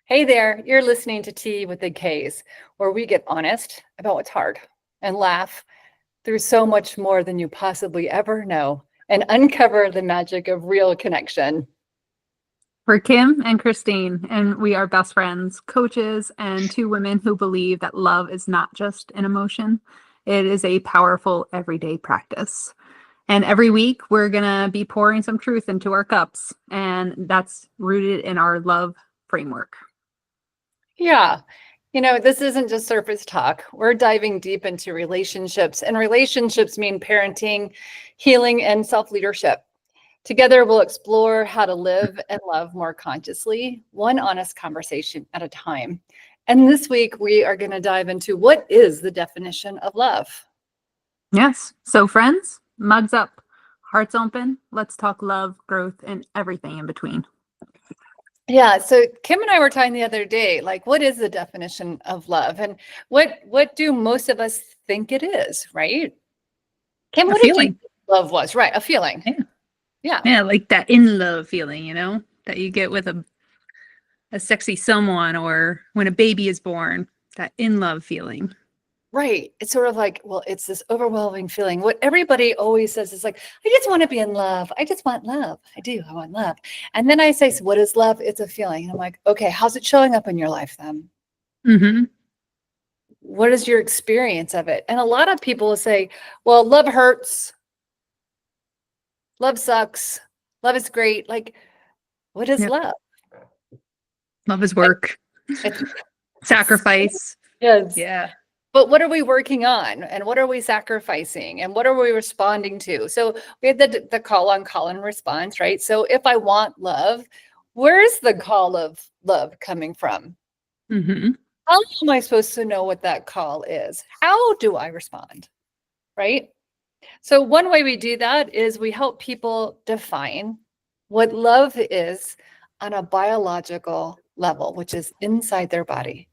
Hey there, you're listening to Tea with the K's, where we get honest about what's hard and laugh through so much more than you possibly ever know and uncover the magic of real connection. We're Kim and Kristine, and we are best friends, coaches, and two women who believe that love is not just an emotion, it is a powerful everyday practice. And every week, we're going to be pouring some truth into our cups, and that's rooted in our love framework. Yeah, this isn't just surface talk. We're diving deep into relationships, and relationships mean parenting, healing, and self-leadership. Together, we'll explore how to live and love more consciously, one honest conversation at a time. And this week, we are going to dive into what is the definition of love. Yes. So, friends, mugs up, hearts open. Let's talk love, growth, and everything in between. Yeah, so Kim and I were talking the other day, like, what is the definition of love? And what do most of us think it is, right? Kim, what did you think love was? Right, a feeling. Yeah, like that in love feeling, that you get with a sexy someone or when a baby is born, that in love feeling. Right. It's sort of like, well, it's this overwhelming feeling. What everybody always says is like, I just want to be in love. I just want love. I do. I want love. And then I say, so what is love? It's a feeling. And I'm like, okay, how's it showing up in your life then? Mm-hmm. What is your experience of it? And a lot of people will say, well, love hurts. Love sucks. Love is great. Like, what is love? Love is work. Sacrifice. Yes. Yeah. But what are we working on? And what are we sacrificing? And what are we responding to? So we had the call and response, right? So if I want love, where's the call of love coming from? Mm-hmm. How am I supposed to know what that call is? How do I respond? Right? So one way we do that is we help people define what love is on a biological level, which is inside their body,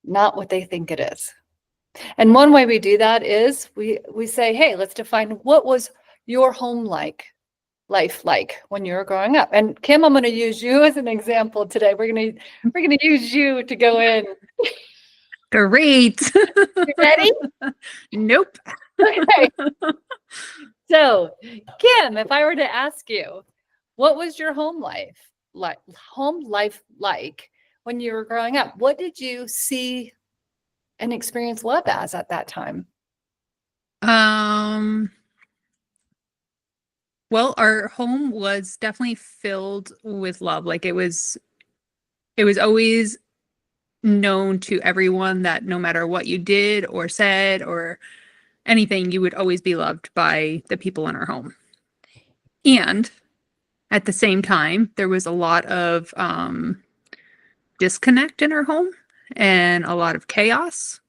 not what they think it is. And one way we do that is we say, hey, let's define what was your home life like when you were growing up. And Kim, I'm going to use you as an example today. We're going to use you to go in. Great. You ready? Nope. Okay. So, Kim, if I were to ask you, what was your home life like when you were growing up? What did you see and experience love as at that time? Well, our home was definitely filled with love. Like it was always known to everyone that no matter what you did or said or anything, you would always be loved by the people in our home. And at the same time, there was a lot of disconnect in our home and a lot of chaos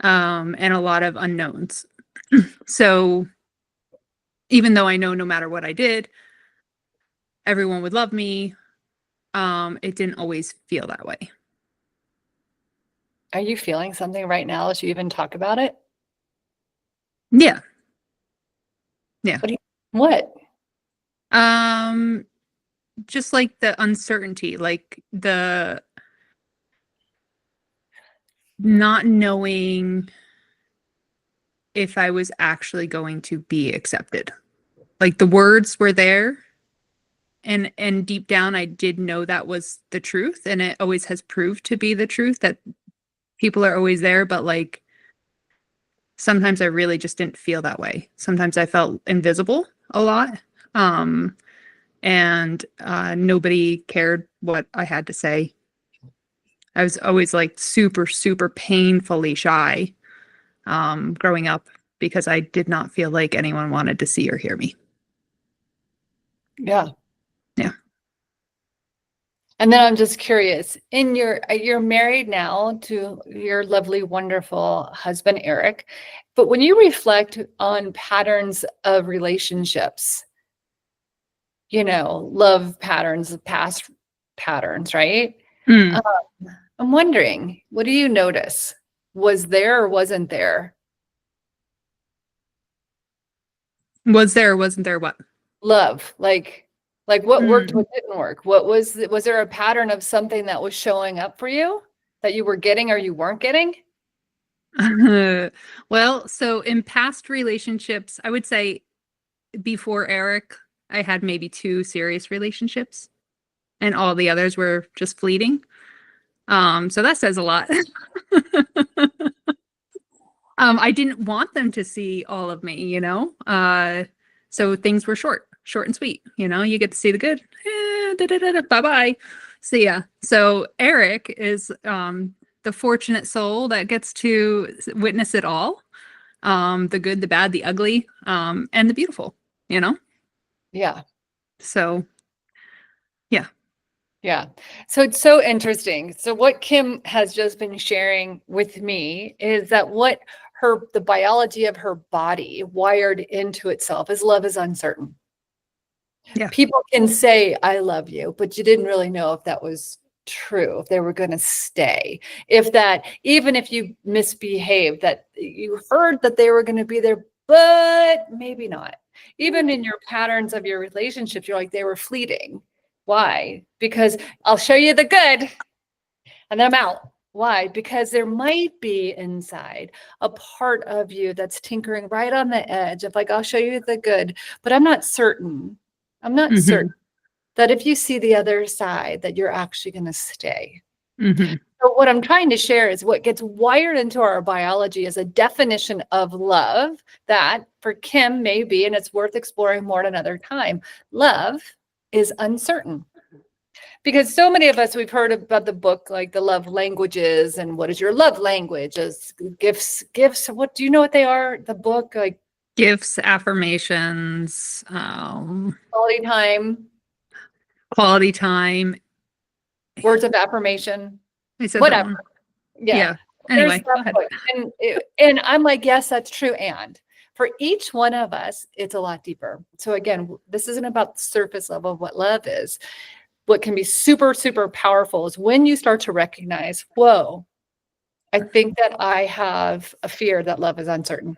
and a lot of unknowns. So even though I know no matter what I did, everyone would love me, it didn't always feel that way. Are you feeling something right now as you even talk about it? Yeah. Yeah. What? Just like the uncertainty, like the not knowing if I was actually going to be accepted. Like the words were there and deep down I did know that was the truth, and it always has proved to be the truth that people are always there, but like sometimes I really just didn't feel that way. Sometimes I felt invisible a lot. And nobody cared what I had to say. I was always like super, super painfully shy growing up because I did not feel like anyone wanted to see or hear me. Yeah. Yeah. And then I'm just curious, you're married now to your lovely, wonderful husband, Eric. But when you reflect on patterns of relationships, love patterns, past patterns, right? Mm. I'm wondering, what do you notice? Was there or wasn't there? Was there or wasn't there what? Love, like Like what worked, what didn't work? Was there a pattern of something that was showing up for you that you were getting or you weren't getting? Well, so in past relationships, I would say before Eric, I had maybe 2 serious relationships, and all the others were just fleeting. So that says a lot. I didn't want them to see all of me, you know? So things were short and sweet. You know, you get to see the good. Bye-bye. See ya. So Eric is the fortunate soul that gets to witness it all. The good, the bad, the ugly, and the beautiful, you know? Yeah. So yeah. Yeah. So it's so interesting. So what Kim has just been sharing with me is that the biology of her body wired into itself is love is uncertain. Yeah. People can say, I love you, but you didn't really know if that was true, if they were going to stay, even if you misbehaved, that you heard that they were going to be there, but maybe not. Even in your patterns of your relationships, you're like, they were fleeting. Why? Because I'll show you the good and then I'm out. Why? Because there might be inside a part of you that's tinkering right on the edge of like, I'll show you the good, but I'm not certain. I'm not certain that if you see the other side, that you're actually going to stay. So what I'm trying to share is what gets wired into our biology is a definition of love that for Kim may be, and it's worth exploring more at another time. Love is uncertain. Because so many of us, we've heard about the book, like the love languages and what is your love language as gifts. What do you know what they are? The book, like Gifts, affirmations, quality time, quality time. words of affirmation, I said that whatever. one. Yeah. Yeah. There's Anyway, go that ahead. book. And I'm like, yes, that's true. And for each one of us, it's a lot deeper. So again, this isn't about the surface level of what love is. What can be super, super powerful is when you start to recognize, whoa, I think that I have a fear that love is uncertain.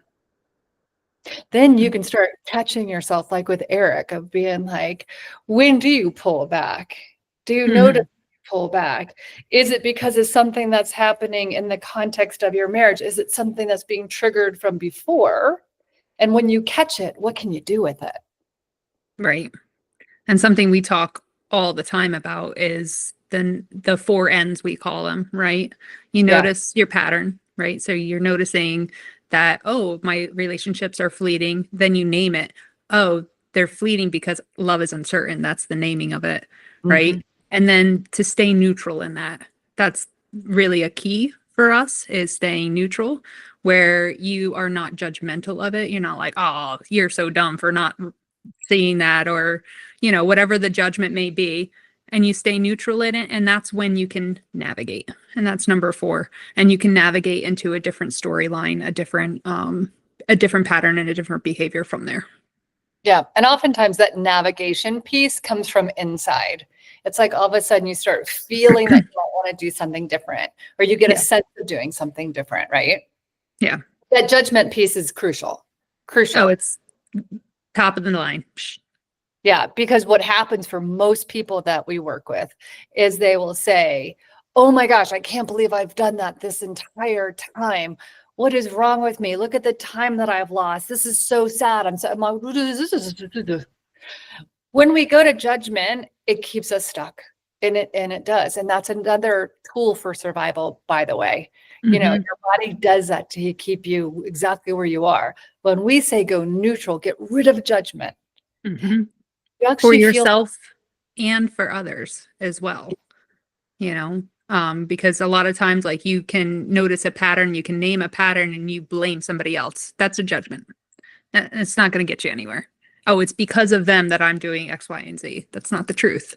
Then you can start catching yourself, like with Eric, of being like, when do you pull back? Do you notice you pull back? Is it because of something that's happening in the context of your marriage? Is it something that's being triggered from before? And when you catch it, what can you do with it? Right. And something we talk all the time about is the 4 N's, we call them, right? You Yeah. notice your pattern, right? So you're noticing that, oh, my relationships are fleeting. Then you name it. Oh, they're fleeting because love is uncertain. That's the naming of it, right? And then to stay neutral in that. That's really a key for us, is staying neutral, where you are not judgmental of it. You're not like, oh, you're so dumb for not seeing that, or whatever the judgment may be, and you stay neutral in it, and that's when you can navigate. And that's number 4. And you can navigate into a different storyline, a different pattern and a different behavior from there. Yeah. And oftentimes that navigation piece comes from inside. It's like all of a sudden you start feeling that you don't want to do something different, or you get a sense of doing something different, right? Yeah. That judgment piece is crucial. Oh, it's top of the line. Yeah, because what happens for most people that we work with is they will say, oh my gosh, I can't believe I've done that this entire time. What is wrong with me? Look at the time that I've lost. This is so sad. I'm like, when we go to judgment, it keeps us stuck. And it does. And that's another tool for survival, by the way. Your body does that to keep you exactly where you are. When we say go neutral, get rid of judgment. You For actually yourself and for others as well, because a lot of times, like, you can notice a pattern, you can name a pattern, and you blame somebody else. That's a judgment. It's not going to get you anywhere. Oh, it's because of them that I'm doing X, Y, and Z. That's not the truth,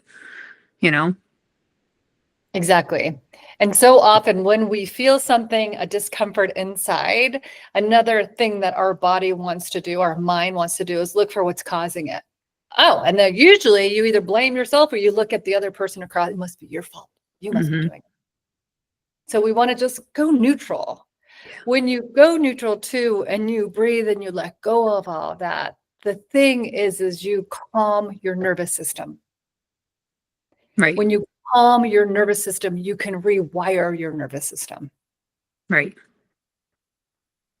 Exactly. And so often when we feel something, a discomfort inside, another thing that our body wants to do, our mind wants to do, is look for what's causing it. Oh, and then usually you either blame yourself or you look at the other person across. It must be your fault. You must be doing it. So we want to just go neutral. Yeah. When you go neutral too, and you breathe and you let go of all that, the thing is you calm your nervous system. Right. When you calm your nervous system, you can rewire your nervous system. Right.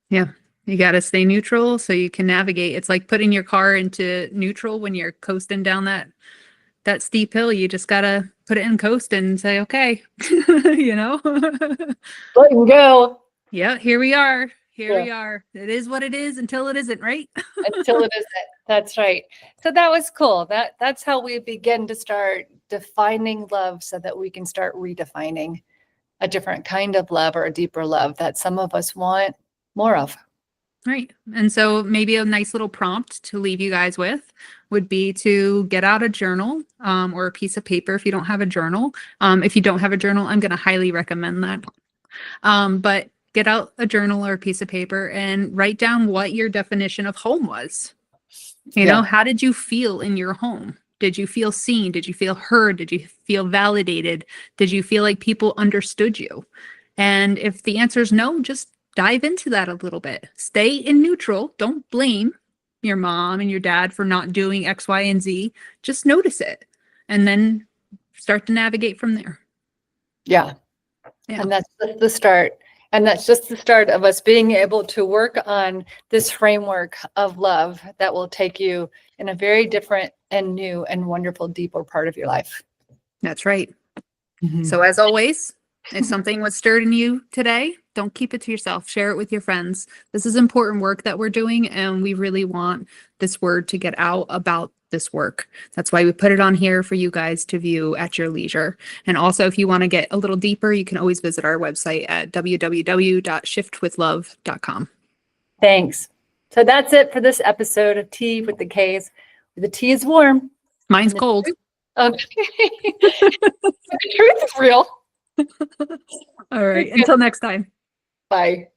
Yeah. You got to stay neutral so you can navigate. It's like putting your car into neutral when you're coasting down that steep hill. You just got to put it in coast and say, okay, you know? Let him go. Yeah, here we are. Here Yeah. we are. It is what it is until it isn't, right? Until it isn't. That's right. So that was cool. That's how we begin to start defining love so that we can start redefining a different kind of love or a deeper love that some of us want more of. Right. And so maybe a nice little prompt to leave you guys with would be to get out a journal or a piece of paper if you don't have a journal. If you don't have a journal, I'm going to highly recommend that. But get out a journal or a piece of paper and write down what your definition of home was. You know, how did you feel in your home? Did you feel seen? Did you feel heard? Did you feel validated? Did you feel like people understood you? And if the answer is no, just dive into that a little bit. Stay in neutral. Don't blame your mom and your dad for not doing X, Y, and Z. Just notice it and then start to navigate from there. Yeah. And that's just the start. And that's just the start of us being able to work on this framework of love that will take you in a very different and new and wonderful, deeper part of your life. That's right. So as always, if something was stirred in you today, don't keep it to yourself. Share it with your friends. This is important work that we're doing, and we really want this word to get out about this work. That's why we put it on here for you guys to view at your leisure. And also, if you want to get a little deeper, you can always visit our website at www.shiftwithlove.com. Thanks. So that's it for this episode of Tea with the K's. The tea is warm. Mine's cold. Okay. The truth is real. All right. Until next time. Bye.